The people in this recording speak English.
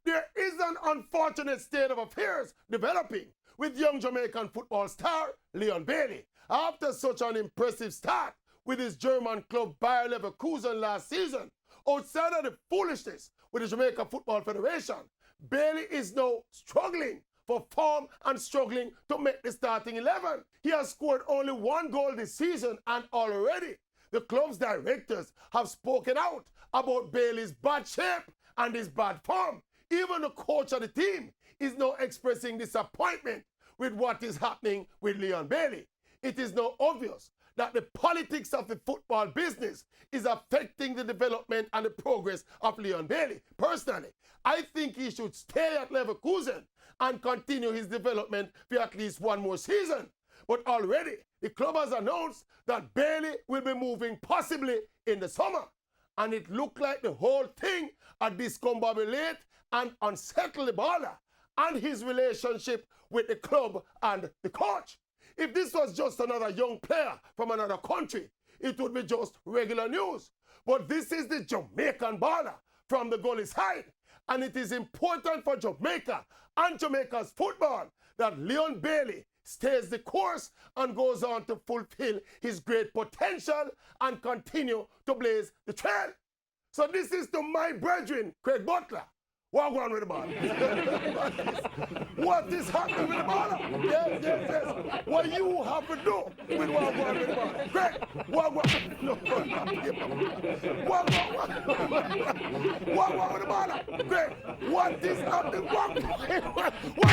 There is an unfortunate state of affairs developing with young Jamaican football star Leon Bailey. After such an impressive start with his German club Bayer Leverkusen last season, outside of the foolishness with the Jamaica Football Federation, Bailey is now struggling for form and struggling to make the starting 11. He has scored only 1 goal this season, and already the club's directors have spoken out about Bailey's bad shape and his bad form. Even the coach of the team is now expressing disappointment with what is happening with Leon Bailey. It is now obvious that the politics of the football business is affecting the development and the progress of Leon Bailey. Personally, I think he should stay at Leverkusen and continue his development for at least 1 more season. But already, the club has announced that Bailey will be moving possibly in the summer. And it looked like the whole thing had discombobulated and unsettled the baller and his relationship with the club and the coach. If this was just another young player from another country, it would be just regular news. But this is the Jamaican baller from the goalie side. And it is important for Jamaica and Jamaica's football that Leon Bailey stays the course and goes on to fulfill his great potential and continue to blaze the trail. So this is to my brethren, Craig Butler. What going on with the ball? What is happening with the ball? Yes. What you have to do with what going on with the ball? Craig, what going on with the ball? Craig, what is happening? What